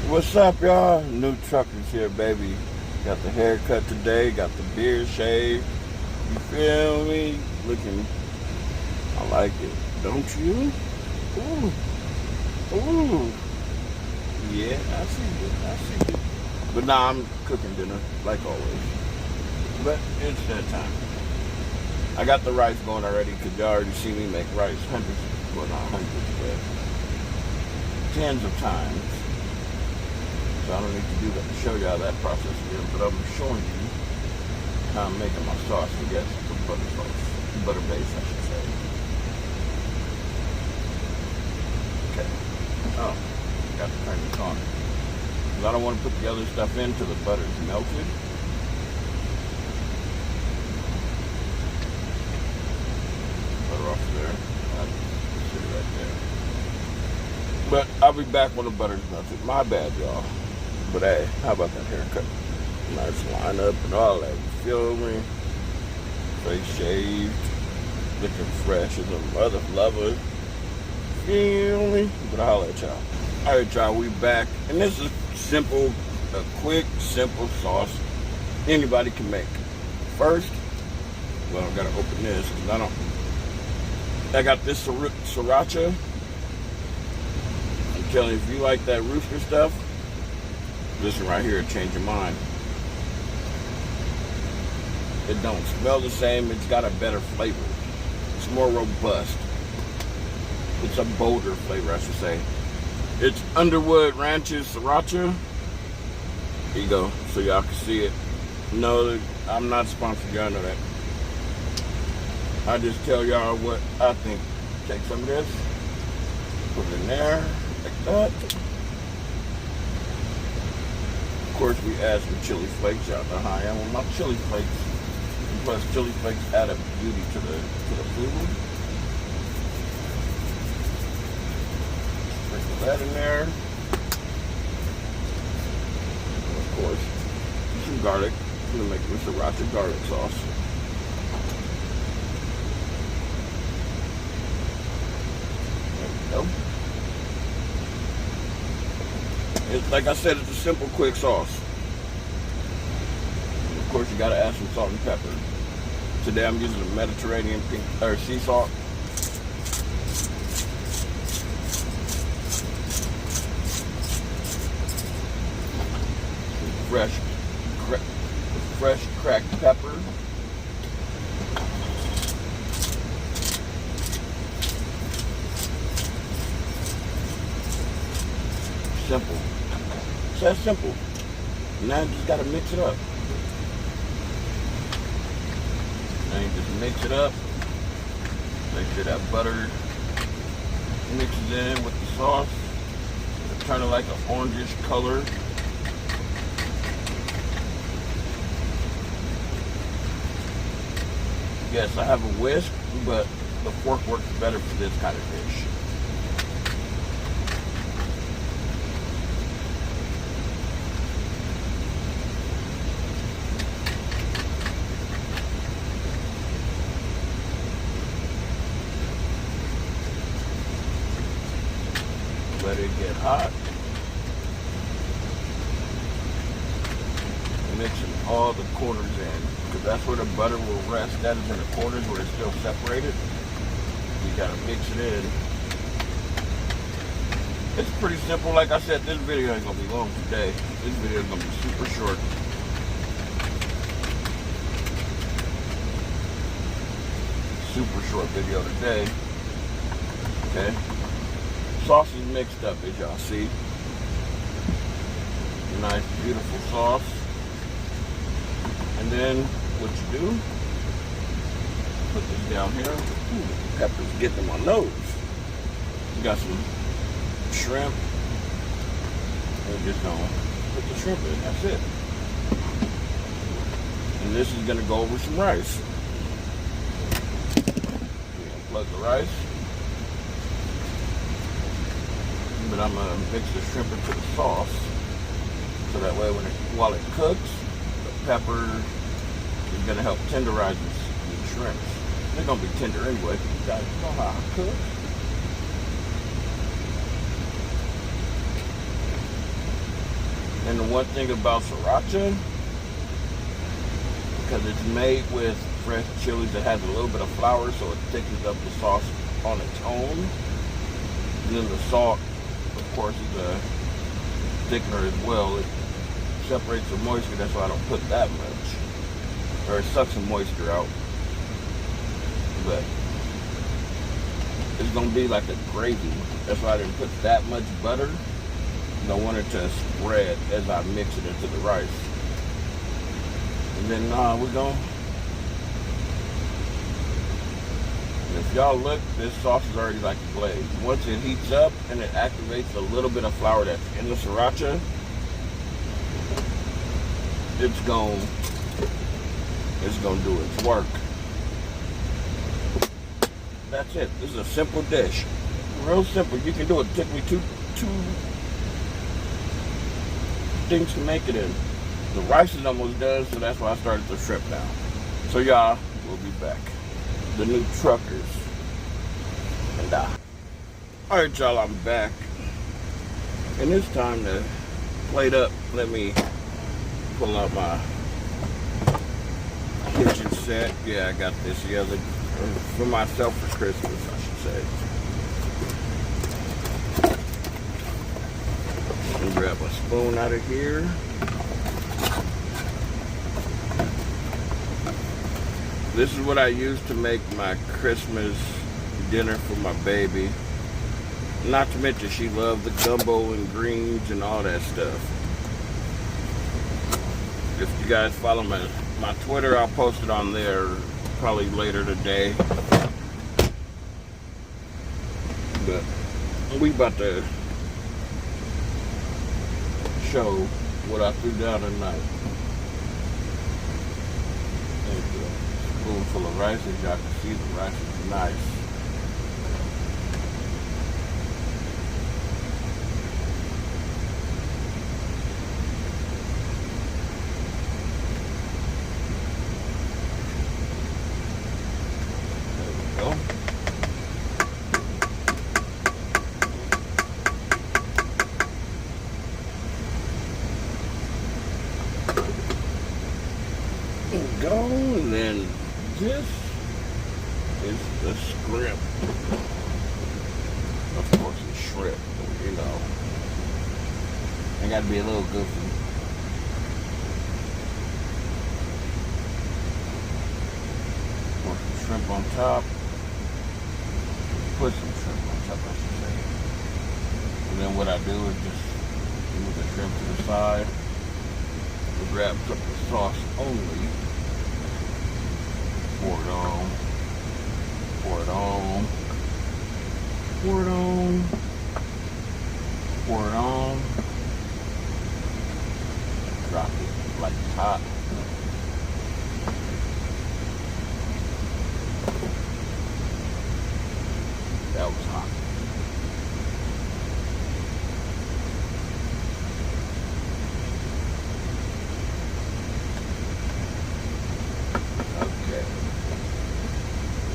What's up, y'all? New Truckers here, baby. Got the haircut today, got the beard shaved. You feel me? Looking, I like it. Don't you? Ooh. Ooh. Yeah, I see you. But now I'm cooking dinner, like always. But it's that time. I got the rice going already, because y'all already see me make rice hundreds, well not hundreds, but tens of times. So I don't need to do that to show y'all that process again, but I'm showing you how I'm making my sauce. I guess the butter sauce, butter base, I should say. Okay. Oh, got to turn this on because I don't want to put the other stuff in till the butter's melted. Butter off there. I'll sit it right there. But I'll be back when the butter's melted. My bad, y'all. But hey, how about that haircut? Nice lineup and all that. You feel me? Face shaved, looking fresh as a mother lover. Feel me? But I'll let y'all. Alright, y'all, we back. And this is simple, a quick, simple sauce anybody can make. First, well, I gotta open this because I got this Sriracha. I'm telling you, if you like that rooster stuff, this one right here will change your mind. It don't smell the same. It's got a better flavor. It's more robust. It's a bolder flavor, I should say. It's Underwood Ranch's Sriracha. Here you go, so y'all can see it. No, I'm not sponsored. Y'all know that. I just tell y'all what I think. Take some of this, put it in there, like that. Of course, we add some chili flakes. Y'all know how I am with my chili flakes. And plus, chili flakes add a beauty to the food. Sprinkle that in there. And of course, some garlic. I'm gonna make this Sriracha garlic sauce. There we go. It's, like I said, it's a simple, quick sauce. And of course, you gotta add some salt and pepper. Today, I'm using a Mediterranean pink or sea salt. Fresh cracked pepper. Simple. It's that simple. Now you just gotta mix it up. Now you just mix it up. Make sure that butter mixes in with the sauce. It'll turn it like an orangish color. Yes, I have a whisk, but the fork works better for this kind of dish. Let it get hot. Mixing all the corners in, because that's where the butter will rest. That is in the corners where it's still separated. You gotta mix it in. It's pretty simple. Like I said, this video ain't gonna be long today. This video is gonna be super short. Super short video today. Okay. Sauce is mixed up, as y'all see. Nice, beautiful sauce. And then what you do, put this down here. Ooh, the pepper's getting in my nose. You got some shrimp. And we're just gonna put the shrimp in, that's it. And this is gonna go over some rice. We're gonna plug the rice. But I'm gonna mix the shrimp into the sauce. So that way while it cooks, pepper is going to help tenderize the shrimps. They're going to be tender anyway. You guys know how I cook. And the one thing about Sriracha, because it's made with fresh chilies that has a little bit of flour, so it thickens up the sauce on its own. And then the salt, of course, is a thickener as well. It separates the moisture, that's why I don't put that much. Or it sucks some moisture out. But it's gonna be like a gravy. That's why I didn't put that much butter. And I want it to spread as I mix it into the rice. And then we're gonna, if y'all look, this sauce is already like a glaze. Once it heats up and it activates a little bit of flour that's in the Sriracha, it's gonna do its work. That's it. This is a simple dish. Real simple. You can do it. It took me two things to make it in. The rice is almost done, so that's why I started the shrimp now. So y'all, we'll be back. The new truckers. And alright y'all, I'm back. And it's time to plate up. Let me pull out my kitchen set. Yeah, I got this the other for myself for Christmas, I should say. And grab a spoon out of here. This is what I use to make my Christmas dinner for my baby. Not to mention she loves the gumbo and greens and all that stuff. If you guys follow my Twitter, I'll post it on there probably later today. But we about to show what I threw down tonight. There's a spoonful of rice. As y'all can see, the rice is nice. Go, and then this is the shrimp. Of course, it's shrimp, you know. I gotta be a little goofy. Pour some shrimp on top. Put some shrimp on top, I should say. And then what I do is just move the shrimp to the side. We'll grab some sauce only. Pour it on. Pour it on. Pour it on. Pour it on. Drop it like it's hot. That was hot. Okay.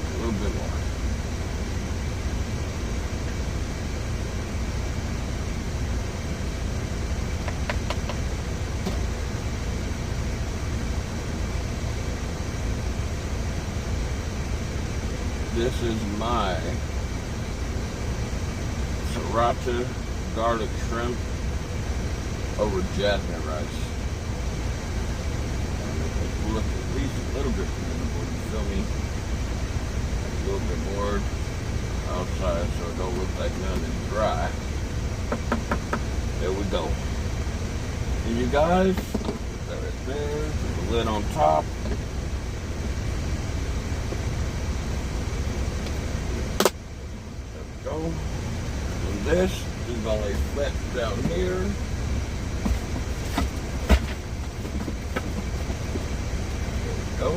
A little bit more. This is my Sriracha garlic shrimp over jasmine rice. Look at least a little bit presentable, you feel me? A little bit more outside so it don't look like none is dry. There we go. And you guys, put that right there, put the lid on top. There we go. And this is gonna lay flat down here. Go.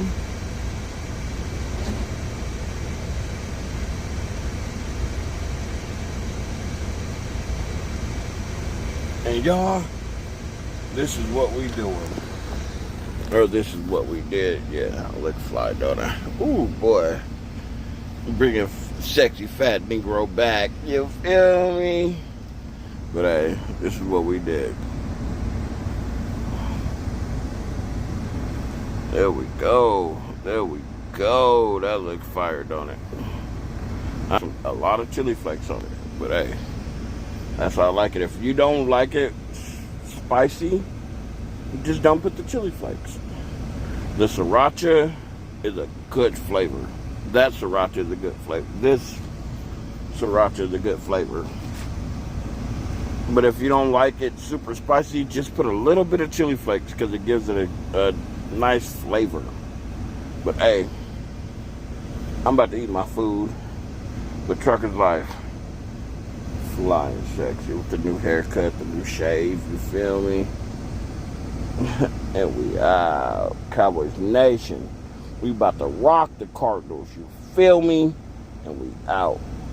And y'all, this is what we doing. Or this is what we did. Yeah, I look fly, don't I? Ooh, boy. Bringing sexy fat Negro back. You feel me? But hey, this is what we did. There we go. There we go. That looks fire, don't it? A lot of chili flakes on it. But hey, that's how I like it. If you don't like it spicy, just don't put the chili flakes. The Sriracha is a good flavor. That Sriracha is a good flavor. This Sriracha is a good flavor. But if you don't like it super spicy, just put a little bit of chili flakes because it gives it a nice flavor. But hey, I'm about to eat my food. But Trucker's Life, flying sexy with the new haircut, the new shave, you feel me? And we out. Cowboys Nation. We about to rock the Cardinals, you feel me? And we out.